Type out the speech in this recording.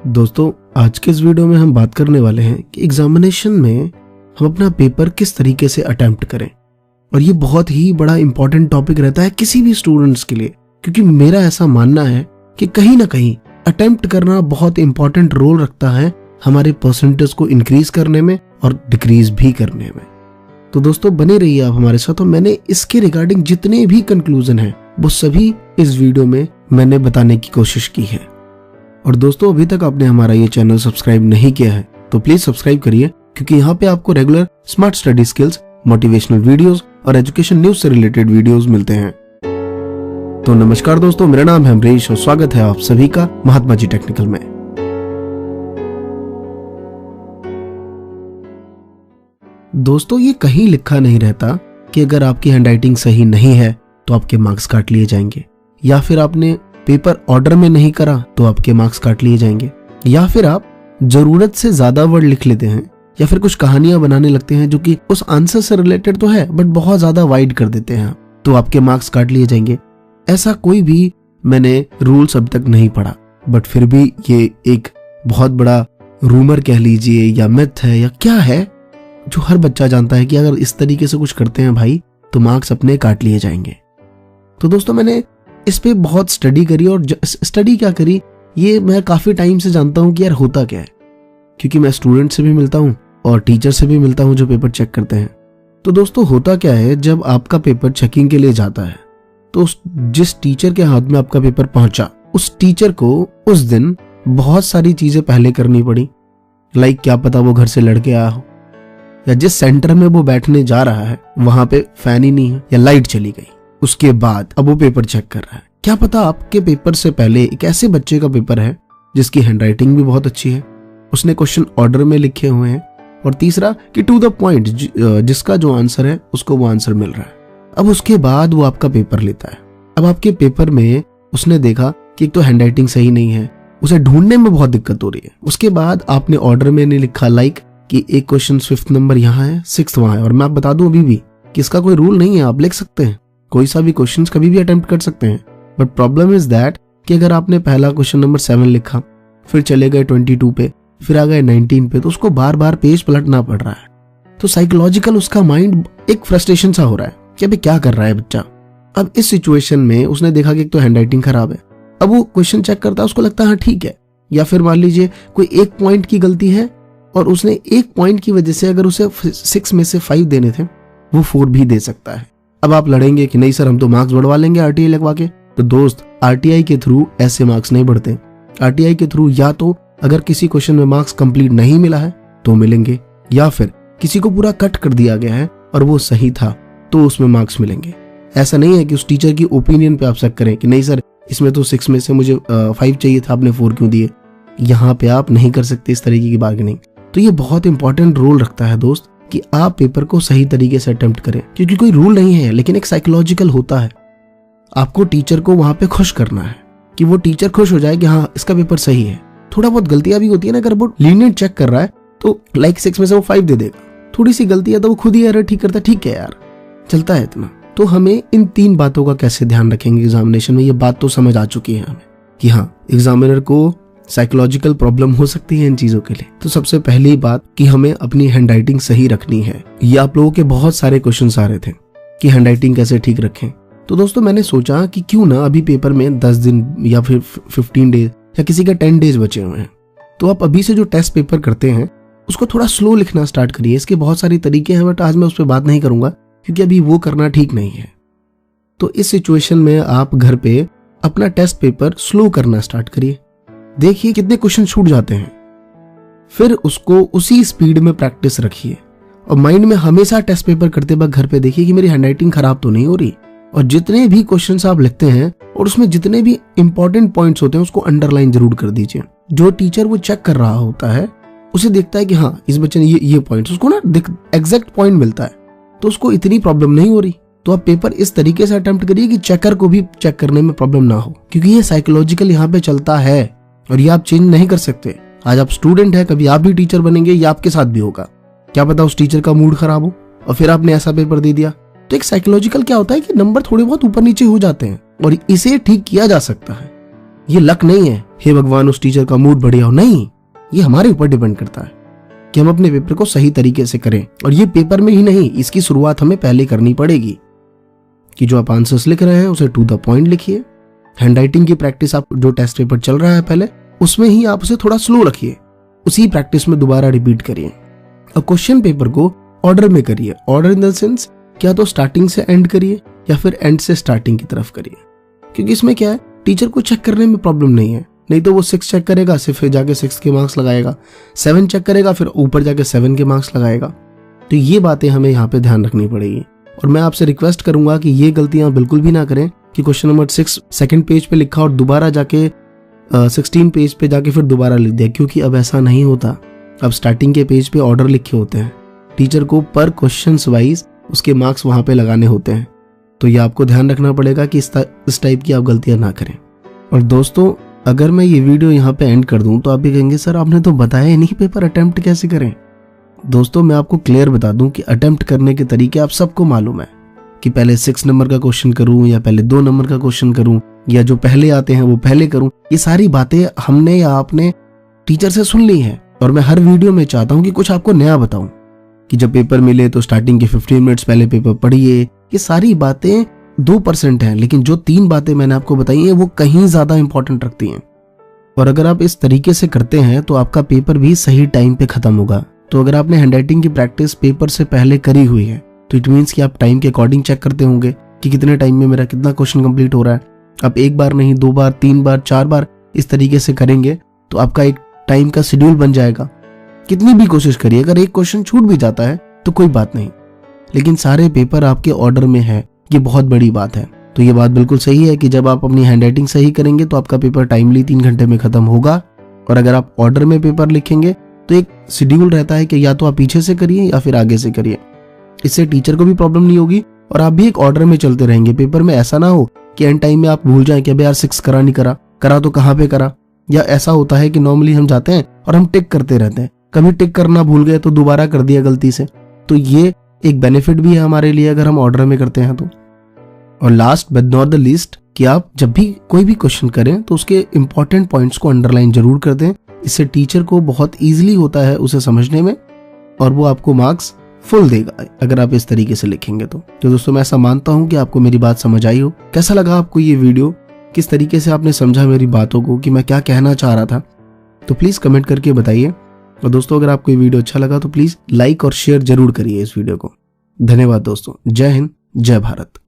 दोस्तों, आज के इस वीडियो में हम बात करने वाले हैं कि एग्जामिनेशन में हम अपना पेपर किस तरीके से अटेम्प्ट करें। और ये बहुत ही बड़ा इंपॉर्टेंट टॉपिक रहता है किसी भी स्टूडेंट्स के लिए, क्योंकि मेरा ऐसा मानना है कि कहीं ना कहीं अटेम्प्ट करना बहुत इंपॉर्टेंट रोल रखता है हमारे परसेंटेज को इंक्रीज करने में और डिक्रीज भी करने में। तो दोस्तों, बने रहिए आप हमारे साथ। और मैंने इसके रिगार्डिंग जितने भी कंक्लूजन हैं वो सभी इस वीडियो में मैंने बताने की कोशिश की है। और दोस्तों, अभी तक आपने हमारा ये चैनल सब्सक्राइब नहीं किया है तो प्लीज सब्सक्राइब करिए, क्योंकि यहाँ पे आपको regular smart study skills, motivational videos और एजुकेशन न्यूज से रिलेटेड वीडियोस मिलते हैं। तो नमस्कार दोस्तों, मेरा नाम है अमरीश और स्वागत है आप सभी का महात्मा जी टेक्निकल में। दोस्तों, ये कहीं लिखा नहीं रहता कि अगर आपकी हैंडराइटिंग सही नहीं है तो आपके मार्क्स काट लिए जाएंगे, या फिर आपने पेपर ऑर्डर में नहीं करा तो आपके मार्क्स काट लिए जाएंगे, या फिर आप जरूरत से ज्यादा वर्ड लिख लेते हैं, या फिर कुछ कहानियां बनाने लगते हैं जो कि उस आंसर से रिलेटेड तो है बट बहुत ज्यादा वाइड कर देते हैं तो आपके मार्क्स काट लिए जाएंगे। ऐसा कोई भी मैंने रूल्स अब तक नहीं पढ़ा, बट फिर भी ये एक बहुत बड़ा रूमर कह लीजिए या मिथ है या क्या है, जो हर बच्चा जानता है कि अगर इस तरीके से कुछ करते हैं भाई तो मार्क्स अपने काट लिए जाएंगे। तो दोस्तों, मैंने इस पे बहुत स्टडी करी, और स्टडी क्या करी ये मैं काफी टाइम से जानता हूँ कि यार होता क्या है, क्योंकि मैं स्टूडेंट से भी मिलता हूँ और टीचर से भी मिलता हूँ जो पेपर चेक करते हैं। तो दोस्तों, होता क्या है, जब आपका पेपर चेकिंग के लिए जाता है तो जिस टीचर के हाथ में आपका पेपर पहुंचा उस टीचर को उस दिन बहुत सारी चीजें पहले करनी पड़ी। लाइक क्या पता वो घर से लड़के आया हो, या जिस सेंटर में वो बैठने जा रहा है वहां पे फैन ही नहीं है या लाइट चली गई, उसके बाद अब वो पेपर चेक कर रहा है। क्या पता आपके पेपर से पहले एक ऐसे बच्चे का पेपर है जिसकी हैंडराइटिंग भी बहुत अच्छी है, उसने क्वेश्चन ऑर्डर में लिखे हुए हैं, और तीसरा कि टू द पॉइंट जिसका जो आंसर है उसको वो आंसर मिल रहा है। अब उसके बाद वो आपका पेपर लेता है। अब आपके पेपर में उसने देखा कि एक तो हैंडराइटिंग सही नहीं है, उसे ढूंढने में बहुत दिक्कत हो रही है। उसके बाद आपने ऑर्डर में नहीं लिखा, लाइक कि एक क्वेश्चन 5th नंबर यहाँ है, 6th वहां है। और मैं आप बता दूं अभी भी कि इसका कोई रूल नहीं है, आप लिख सकते हैं, कोई सा भी क्वेश्चन कभी भी अटेम्प्ट कर सकते हैं। बट प्रॉब्लम इज दैट कि अगर आपने पहला क्वेश्चन नंबर 7 लिखा, फिर चले गए 22 पे, फिर आ गए 19 पे, तो उसको बार बार पेज पलटना पड़ रहा है। तो साइकोलॉजिकल उसका माइंड एक फ्रस्ट्रेशन सा हो रहा है कि अभी क्या कर रहा है बच्चा। अब इस सिचुएशन में उसने देखा कि एक तो हैंडराइटिंग खराब है, अब वो क्वेश्चन चेक करता है, उसको लगता है हाँ ठीक है। या फिर मान लीजिए कोई एक पॉइंट की गलती है और उसने एक पॉइंट की वजह से अगर उसे 6 में से 5 देने थे वो 4 भी दे सकता है। अब आप लड़ेंगे कि नहीं सर हम तो मार्क्स बढ़वा लेंगे आरटीआई लगवा के। तो दोस्त, आरटीआई के थ्रू ऐसे मार्क्स नहीं बढ़ते। आरटीआई के थ्रू या तो अगर किसी क्वेश्चन में मार्क्स कंप्लीट नहीं मिला है तो मिलेंगे, या फिर किसी को पूरा कट कर दिया गया है और वो सही था तो उसमें मार्क्स मिलेंगे। ऐसा नहीं है कि उस टीचर की ओपिनियन पे आप शक करें कि नहीं सर इसमें तो 6 में से मुझे 5 चाहिए था, आपने 4 क्यों दिए। यहाँ पे आप नहीं कर सकते इस तरीके की बार्गेनिंग। तो ये बहुत इंपॉर्टेंट रोल रखता है दोस्त कि आप पेपर को सही तरीके से अटेम्प्ट करें, क्योंकि कोई रूल नहीं है लेकिन एक साइकोलॉजिकल होता है। आपको टीचर को वहां पे खुश करना है कि वो टीचर खुश हो जाए कि हाँ इसका पेपर सही है। थोड़ा बहुत गलतियां भी होती है ना, अगर वो लीनियंट चेक कर रहा है तो लाइक 6 में से वो 5 दे देगा, थोड़ी सी गलती है तो वो खुद ही एरर ठीक करता है, ठीक है यार चलता है इतना। तो हमें इन 3 बातों का कैसे ध्यान रखेंगे एग्जामिनेशन में, ये बात तो समझ आ चुकी है हमें कि हाँ एग्जामिनर को साइकोलॉजिकल प्रॉब्लम हो सकती है इन चीजों के लिए। तो सबसे पहली बात कि हमें अपनी हैंडराइटिंग सही रखनी है। ये आप लोगों के बहुत सारे क्वेश्चंस आ रहे थे कि हैंडराइटिंग कैसे ठीक रखें। तो दोस्तों, मैंने सोचा कि क्यों ना अभी पेपर में 10 दिन या फिर 15 डेज या किसी का 10 डेज बचे हुए हैं, तो आप अभी से जो टेस्ट पेपर करते हैं उसको थोड़ा स्लो लिखना स्टार्ट करिए। इसके बहुत सारे तरीके हैं बट आज मैं उस पर बात नहीं करूंगा क्योंकि अभी वो करना ठीक नहीं है। तो इस सिचुएशन में आप घर पे अपना टेस्ट पेपर स्लो करना स्टार्ट करिए, देखिए कितने क्वेश्चन छूट जाते हैं, फिर उसको उसी स्पीड में प्रैक्टिस रखिए। और माइंड में हमेशा टेस्ट पेपर करते वक्त घर पे देखिए कि मेरी हैंडराइटिंग खराब तो नहीं हो रही। और जितने भी क्वेश्चंस आप लिखते हैं और उसमें जितने भी इंपॉर्टेंट पॉइंट्स होते हैं उसको अंडरलाइन जरूर कर दीजिए। जो टीचर वो चेक कर रहा होता है उसे देखता है कि हाँ इस बच्चे ने ये पॉइंट्स, उसको ना एग्जैक्ट पॉइंट मिलता है तो उसको इतनी प्रॉब्लम नहीं हो रही। तो आप पेपर इस तरीके से अटेम्प्ट करिए कि चेकर को भी चेक करने में प्रॉब्लम ना हो, क्योंकि ये साइकोलॉजिकल यहाँ पे चलता है और ये आप चेंज नहीं कर सकते। आज आप स्टूडेंट है, कभी आप भी टीचर बनेंगे, ये आपके साथ भी होगा। क्या पता उस टीचर का मूड खराब हो और फिर आपने ऐसा पेपर दे दिया। तो एक साइकोलॉजिकल क्या होता है कि नंबर थोड़े बहुत ऊपर नीचे हो जाते हैं और इसे ठीक किया जा सकता है। ये लक नहीं है, हे भगवान उस टीचर का मूड बढ़िया हो, नहीं, ये हमारे ऊपर डिपेंड करता है कि हम अपने पेपर को सही तरीके से करें। और ये पेपर में ही नहीं, इसकी शुरुआत हमें पहले करनी पड़ेगी कि जो आप आंसर्स लिख रहे हैं उसे टू द पॉइंट लिखिए। हैंडराइटिंग की प्रैक्टिस, आप जो टेस्ट पेपर चल रहा है पहले, उसमें ही आप उसे थोड़ा स्लो रखिए, उसी प्रैक्टिस में दोबारा रिपीट करिए। और क्वेश्चन पेपर को ऑर्डर में करिए। ऑर्डर इन द सेंस, क्या तो स्टार्टिंग से एंड करिए या फिर एंड से स्टार्टिंग की तरफ करिए, क्योंकि इसमें क्या है, टीचर को चेक करने में प्रॉब्लम नहीं है। नहीं तो वो 6 चेक करेगा, फिर जाके 6 के मार्क्स लगाएगा, 7 चेक करेगा, फिर ऊपर जाके 7 के मार्क्स लगाएगा। तो ये बातें हमें यहाँ पे ध्यान रखनी पड़ेगी। और मैं आपसे रिक्वेस्ट करूंगा कि ये गलतियां बिल्कुल भी ना करें कि क्वेश्चन नंबर 6 सेकंड पेज पे लिखा और दोबारा जाके 16 पेज पे जाके फिर दोबारा लिख दिया, क्योंकि अब ऐसा नहीं होता। अब स्टार्टिंग के पेज पे ऑर्डर लिखे होते हैं, टीचर को पर क्वेश्चन वाइज उसके मार्क्स वहां पे लगाने होते हैं। तो ये आपको ध्यान रखना पड़ेगा कि इस टाइप की आप गलतियां ना करें। और दोस्तों, अगर मैं ये वीडियो यहाँ पे एंड कर दूं तो आप भी कहेंगे सर आपने तो बताया ही नहीं पेपर अटेम्प्ट कैसे करें। दोस्तों, मैं आपको क्लियर बता दूं कि अटेम्प्ट करने के तरीके आप सबको मालूम है कि पहले 6 नंबर का क्वेश्चन करूं या पहले 2 नंबर का क्वेश्चन करूं या जो पहले आते हैं वो पहले करूं। ये सारी बातें हमने या आपने टीचर से सुन ली है। और मैं हर वीडियो में चाहता हूं कि कुछ आपको नया बताऊं कि जब पेपर मिले तो स्टार्टिंग के 15 मिनट्स पहले पेपर पढ़िए। ये सारी बातें 2% हैं, लेकिन जो 3 बातें मैंने आपको बताई हैं वो कहीं ज्यादा इंपॉर्टेंट रखती हैं। और अगर आप इस तरीके से करते हैं तो आपका पेपर भी सही टाइम पे खत्म होगा। तो अगर आपने हैंडराइटिंग की प्रैक्टिस पेपर से पहले करी हुई है तो इट मीन्स कि आप टाइम के अकॉर्डिंग चेक करते होंगे कि कितने टाइम में मेरा कितना क्वेश्चन कंप्लीट हो रहा है। आप 1 बार नहीं, 2 बार, 3 बार, 4 बार इस तरीके से करेंगे तो आपका एक टाइम का शेड्यूल बन जाएगा। कितनी भी कोशिश करिए, अगर एक क्वेश्चन छूट भी जाता है तो कोई बात नहीं, लेकिन सारे पेपर आपके ऑर्डर में है, ये बहुत बड़ी बात है। तो ये बात बिल्कुल सही है कि जब आप अपनी हैंडराइटिंग सही करेंगे तो आपका पेपर टाइमली 3 घंटे में खत्म होगा। और अगर आप ऑर्डर में पेपर लिखेंगे तो एक शेड्यूल रहता है कि या तो आप पीछे से करिए या फिर आगे से करिए। इससे टीचर को भी प्रॉब्लम नहीं होगी और आप भी एक ऑर्डर में चलते रहेंगे। पेपर में ऐसा ना हो कि एंड टाइम में आप भूल जाएं कि अबे यार 6 करा नहीं करा तो कहाँ पे करा। या ऐसा होता है कि नॉर्मली हम जाते हैं और हम टिक करते रहते हैं, कभी टिक करना भूल गए तो दोबारा कर दिया गलती से। तो ये एक बेनिफिट भी है हमारे लिए अगर हम ऑर्डर में करते हैं तो। और last but not the least, कि आप जब भी कोई भी क्वेश्चन करें तो उसके इंपॉर्टेंट पॉइंट्स को अंडरलाइन जरूर कर दें। इससे टीचर को बहुत इजीली होता है उसे समझने में और वो आपको मार्क्स फुल देगा अगर आप इस तरीके से लिखेंगे तो। दोस्तों, मैं ऐसा मानता हूं कि आपको मेरी बात समझ आई हो। कैसा लगा आपको ये वीडियो, किस तरीके से आपने समझा मेरी बातों को कि मैं क्या कहना चाह रहा था, तो प्लीज कमेंट करके बताइए। और दोस्तों, अगर आपको ये वीडियो अच्छा लगा तो प्लीज लाइक और शेयर जरूर करिए इस वीडियो को। धन्यवाद दोस्तों। जय हिंद, जय भारत।